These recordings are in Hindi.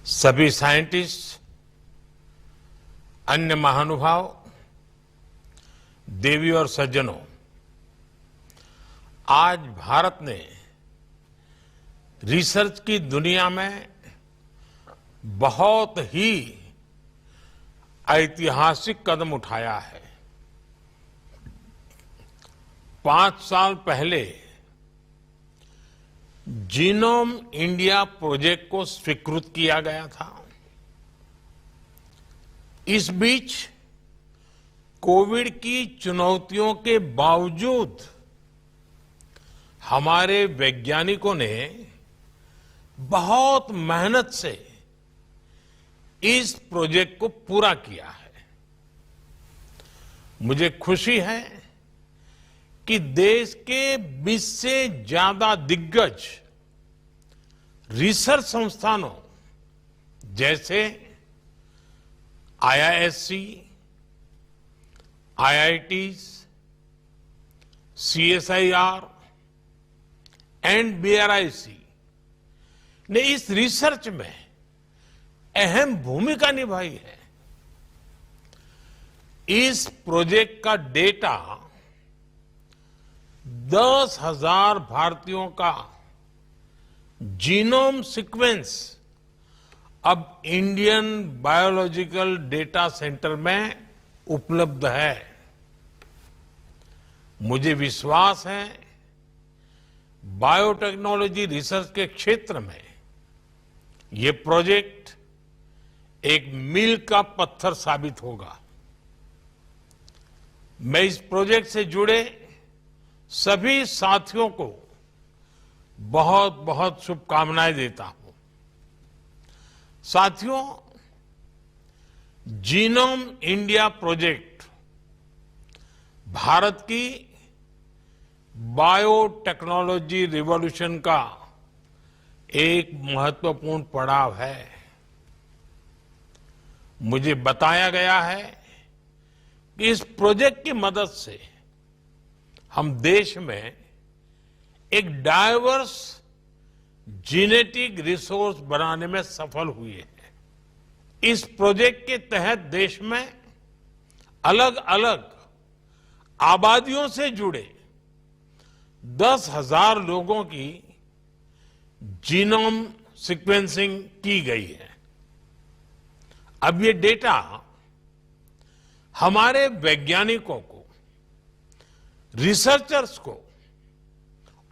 सभी साइंटिस्ट, अन्य महानुभाव, देवी और सज्जनों, आज भारत ने रिसर्च की दुनिया में बहुत ही ऐतिहासिक कदम उठाया है। 5 साल पहले जीनोम इंडिया प्रोजेक्ट को स्वीकृत किया गया था। इस बीच कोविड की चुनौतियों के बावजूद हमारे वैज्ञानिकों ने बहुत मेहनत से इस प्रोजेक्ट को पूरा किया है। मुझे खुशी है कि देश के 20 से ज्यादा दिग्गज रिसर्च संस्थानों जैसे IISc, IITs, CSIR and BRIC ने इस रिसर्च में अहम भूमिका निभाई है। इस प्रोजेक्ट का डेटा 10,000 भारतीयों का जीनोम सीक्वेंस अब इंडियन बायोलॉजिकल डेटा सेंटर में उपलब्ध है। मुझे विश्वास है बायोटेक्नोलॉजी रिसर्च के क्षेत्र में ये प्रोजेक्ट एक मील का पत्थर साबित होगा। मैं इस प्रोजेक्ट से जुड़े सभी साथियों को बहुत बहुत शुभकामनाएं देता हूं। साथियों, जीनोम इंडिया प्रोजेक्ट भारत की बायोटेक्नोलॉजी रिवॉल्यूशन का एक महत्वपूर्ण पड़ाव है। मुझे बताया गया है कि इस प्रोजेक्ट की मदद से हम देश में एक डाइवर्स जेनेटिक रिसोर्स बनाने में सफल हुए हैं। इस प्रोजेक्ट के तहत देश में अलग अलग आबादियों से जुड़े 10,000 लोगों की जीनोम सीक्वेंसिंग की गई है। अब ये डेटा हमारे वैज्ञानिकों को, रिसर्चर्स को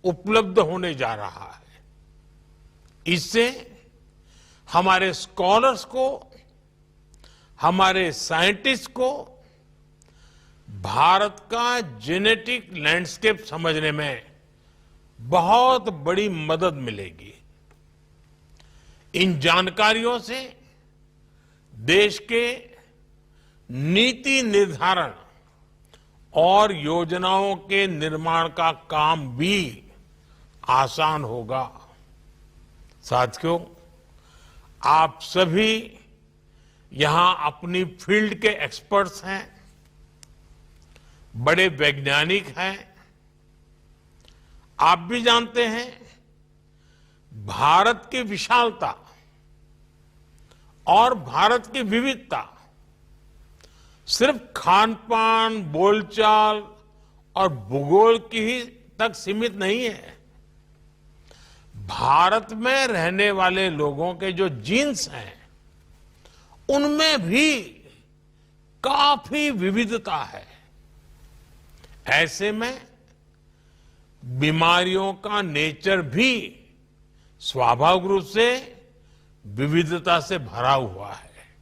उपलब्ध होने जा रहा है। इससे हमारे स्कॉलर्स को, हमारे साइंटिस्ट को भारत का जेनेटिक लैंडस्केप समझने में बहुत बड़ी मदद मिलेगी। इन जानकारियों से देश के नीति निर्धारण और योजनाओं के निर्माण का काम भी आसान होगा। साथियों, आप सभी यहां अपनी फील्ड के एक्सपर्ट्स हैं, बड़े वैज्ञानिक हैं। आप भी जानते हैं भारत की विशालता और भारत की विविधता सिर्फ खान-पान, बोलचाल और भूगोल की ही तक सीमित नहीं है। भारत में रहने वाले लोगों के जो जीन्स हैं, उनमें भी काफी विविधता है। ऐसे में बीमारियों का नेचर भी स्वाभाविक रूप से विविधता से भरा हुआ है।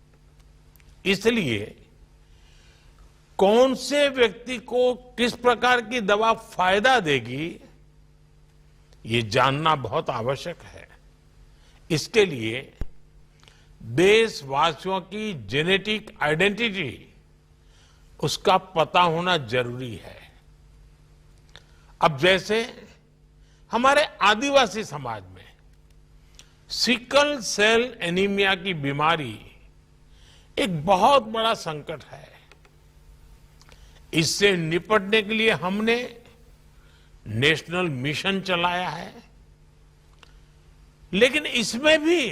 इसलिए कौन से व्यक्ति को किस प्रकार की दवा फायदा देगी, ये जानना बहुत आवश्यक है। इसके लिए देशवासियों की जेनेटिक आइडेंटिटी, उसका पता होना जरूरी है। अब जैसे हमारे आदिवासी समाज में सिकल सेल एनीमिया की बीमारी एक बहुत बड़ा संकट है। इससे निपटने के लिए हमने नेशनल मिशन चलाया है, लेकिन इसमें भी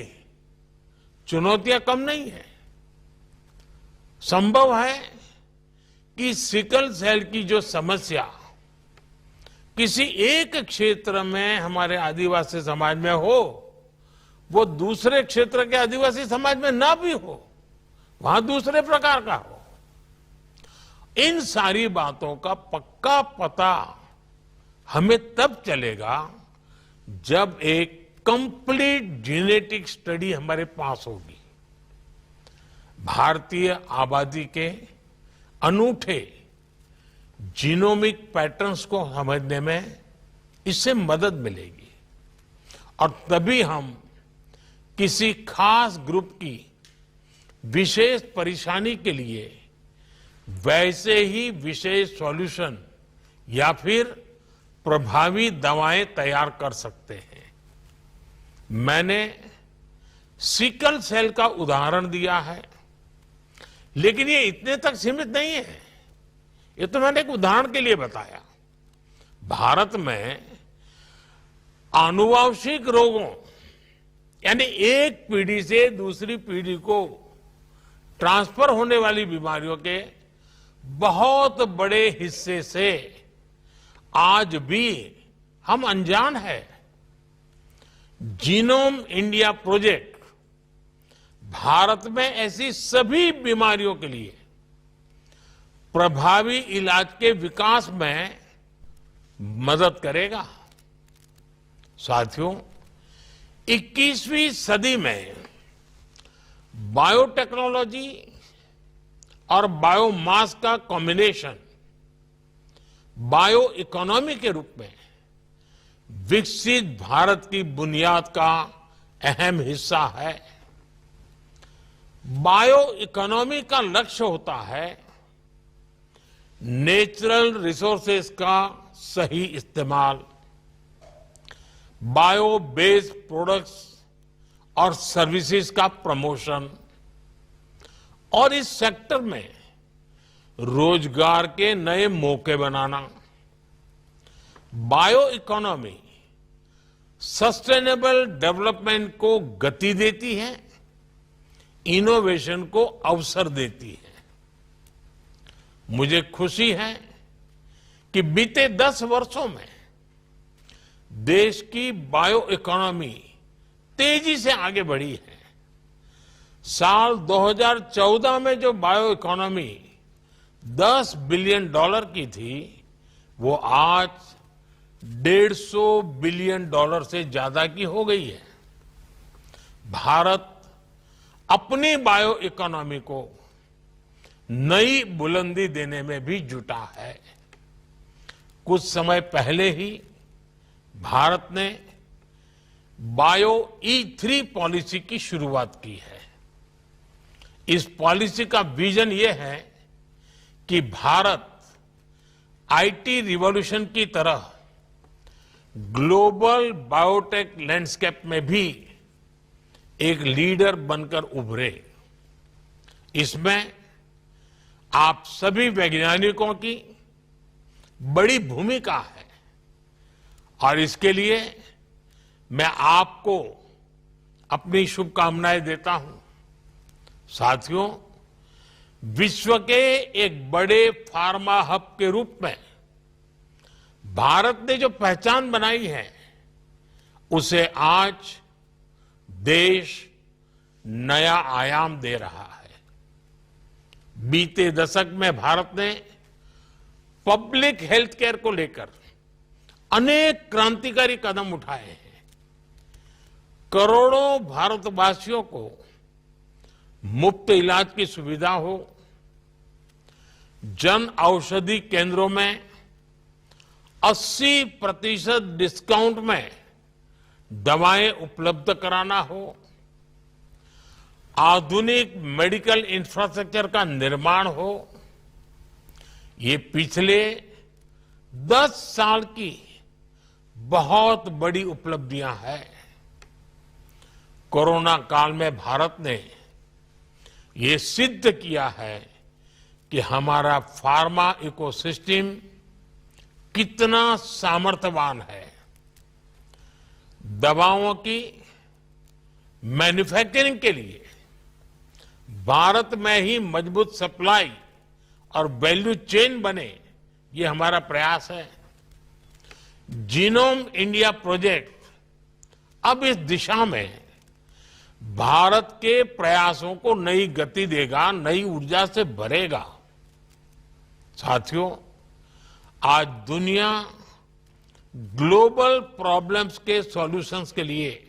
चुनौतियां कम नहीं है। संभव है कि सिकल सेल की जो समस्या किसी एक क्षेत्र में हमारे आदिवासी समाज में हो, वो दूसरे क्षेत्र के आदिवासी समाज में ना भी हो, वहां दूसरे प्रकार का हो। इन सारी बातों का पक्का पता हमें तब चलेगा जब एक कंप्लीट जेनेटिक स्टडी हमारे पास होगी। भारतीय आबादी के अनूठे जीनोमिक पैटर्न्स को समझने में इससे मदद मिलेगी और तभी हम किसी खास ग्रुप की विशेष परेशानी के लिए वैसे ही विशेष सॉल्यूशन या फिर प्रभावी दवाएं तैयार कर सकते हैं। मैंने सिकल सेल का उदाहरण दिया है, लेकिन ये इतने तक सीमित नहीं है। ये तो मैंने एक उदाहरण के लिए बताया। भारत में आनुवंशिक रोगों यानी एक पीढ़ी से दूसरी पीढ़ी को ट्रांसफर होने वाली बीमारियों के बहुत बड़े हिस्से से आज भी हम अनजान है। जीनोम इंडिया प्रोजेक्ट भारत में ऐसी सभी बीमारियों के लिए प्रभावी इलाज के विकास में मदद करेगा। साथियों, 21वीं सदी में बायोटेक्नोलॉजी और बायोमास का कॉम्बिनेशन बायो इकोनॉमी के रूप में विकसित भारत की बुनियाद का अहम हिस्सा है। बायो इकोनॉमी का लक्ष्य होता है नेचुरल रिसोर्सेज का सही इस्तेमाल, बायो बेस्ड प्रोडक्ट्स और सर्विसेज का प्रमोशन और इस सेक्टर में रोजगार के नए मौके बनाना। बायो इकोनॉमी सस्टेनेबल डेवलपमेंट को गति देती है, इनोवेशन को अवसर देती है। मुझे खुशी है कि बीते 10 वर्षों में देश की बायो इकोनॉमी तेजी से आगे बढ़ी है। साल 2014 में जो बायो इकोनॉमी $10 बिलियन की थी, वो आज $150 बिलियन से ज्यादा की हो गई है। भारत अपनी बायो इकोनॉमी को नई बुलंदी देने में भी जुटा है। कुछ समय पहले ही भारत ने बायो E3 पॉलिसी की शुरुआत की है। इस पॉलिसी का विजन ये है कि भारत आईटी रिवॉल्यूशन की तरह ग्लोबल बायोटेक लैंडस्केप में भी एक लीडर बनकर उभरे। इसमें आप सभी वैज्ञानिकों की बड़ी भूमिका है और इसके लिए मैं आपको अपनी शुभकामनाएं देता हूं। साथियों, विश्व के एक बड़े फार्मा हब के रूप में भारत ने जो पहचान बनाई है, उसे आज देश नया आयाम दे रहा है। बीते दशक में भारत ने पब्लिक हेल्थ केयर को लेकर अनेक क्रांतिकारी कदम उठाए हैं। करोड़ों भारतवासियों को मुफ्त इलाज की सुविधा हो, जन औषधि केंद्रों में 80% डिस्काउंट में दवाएं उपलब्ध कराना हो, आधुनिक मेडिकल इंफ्रास्ट्रक्चर का निर्माण हो, ये पिछले 10 साल की बहुत बड़ी उपलब्धियां हैं। कोरोना काल में भारत ने ये सिद्ध किया है कि हमारा फार्मा इकोसिस्टम कितना सामर्थ्यवान है। दवाओं की मैन्युफैक्चरिंग के लिए भारत में ही मजबूत सप्लाई और वैल्यू चेन बने, ये हमारा प्रयास है। जीनोम इंडिया प्रोजेक्ट अब इस दिशा में भारत के प्रयासों को नई गति देगा, नई ऊर्जा से भरेगा। साथियों, आज दुनिया ग्लोबल प्रॉब्लम्स के सॉल्यूशंस के लिए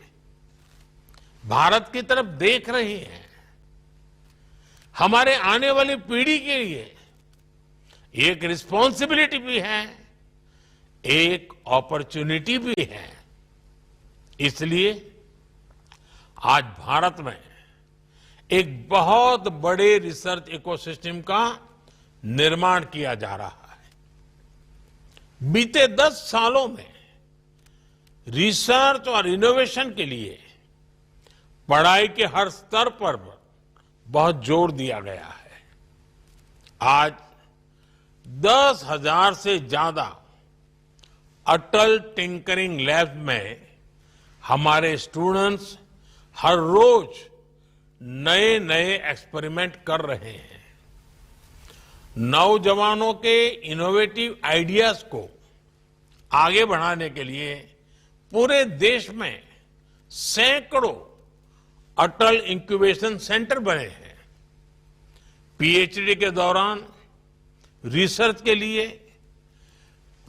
भारत की तरफ देख रही है। हमारे आने वाली पीढ़ी के लिए एक रिस्पॉन्सिबिलिटी भी है, एक अपॉर्चुनिटी भी है। इसलिए आज भारत में एक बहुत बड़े रिसर्च इकोसिस्टम का निर्माण किया जा रहा है। बीते 10 सालों में रिसर्च और इनोवेशन के लिए पढ़ाई के हर स्तर पर बहुत जोर दिया गया है। आज 10,000 से ज्यादा अटल टिंकरिंग लैब में हमारे स्टूडेंट्स हर रोज नए नए एक्सपेरिमेंट कर रहे हैं। नौजवानों के इनोवेटिव आइडियाज को आगे बढ़ाने के लिए पूरे देश में सैकड़ों अटल इंक्यूबेशन सेंटर बने हैं। पीएचडी के दौरान रिसर्च के लिए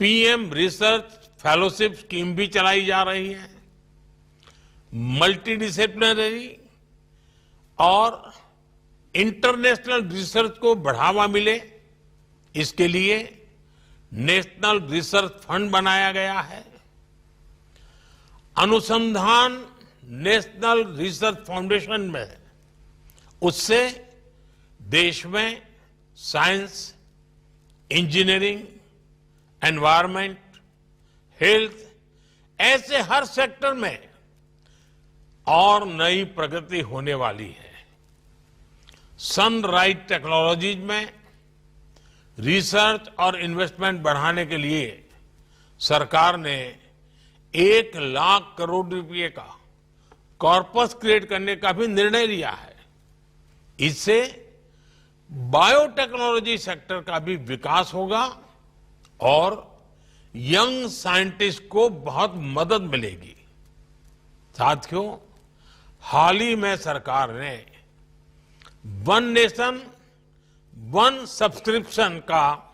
पीएम रिसर्च फेलोशिप स्कीम भी चलाई जा रही है। मल्टी डिसिप्लिनरी और इंटरनेशनल रिसर्च को बढ़ावा मिले, इसके लिए नेशनल रिसर्च फंड बनाया गया है। अनुसंधान नेशनल रिसर्च फाउंडेशन में, उससे देश में साइंस, इंजीनियरिंग, एनवायरमेंट, हेल्थ, ऐसे हर सेक्टर में और नई प्रगति होने वाली है। सनराइज टेक्नोलॉजीज में रिसर्च और इन्वेस्टमेंट बढ़ाने के लिए सरकार ने 1 लाख करोड़ रुपए का कॉर्पस क्रिएट करने का भी निर्णय लिया है। इससे बायोटेक्नोलॉजी सेक्टर का भी विकास होगा और यंग साइंटिस्ट को बहुत मदद मिलेगी। साथियों, हाल ही में सरकार ने वन नेशन वन सब्सक्रिप्शन का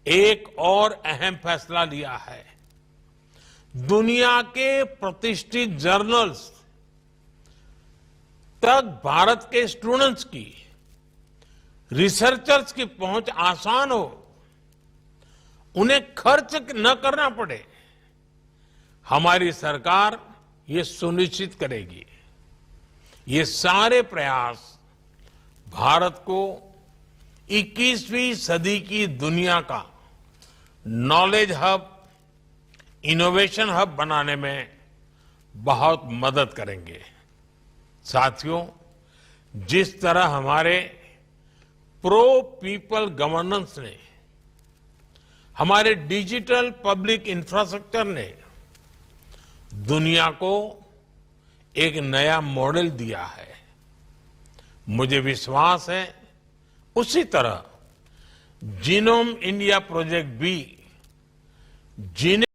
एक और अहम फैसला लिया है। दुनिया के प्रतिष्ठित जर्नल्स तक भारत के स्टूडेंट्स की, रिसर्चर्स की पहुंच आसान हो, उन्हें खर्च न करना पड़े, हमारी सरकार ये सुनिश्चित करेगी। ये सारे प्रयास भारत को 21वीं सदी की दुनिया का नॉलेज हब, इनोवेशन हब बनाने में बहुत मदद करेंगे। साथियों, जिस तरह हमारे प्रो पीपल गवर्नेंस ने, हमारे डिजिटल पब्लिक इंफ्रास्ट्रक्चर ने दुनिया को एक नया मॉडल दिया है, मुझे विश्वास है उसी तरह जीनोम इंडिया प्रोजेक्ट भी जीने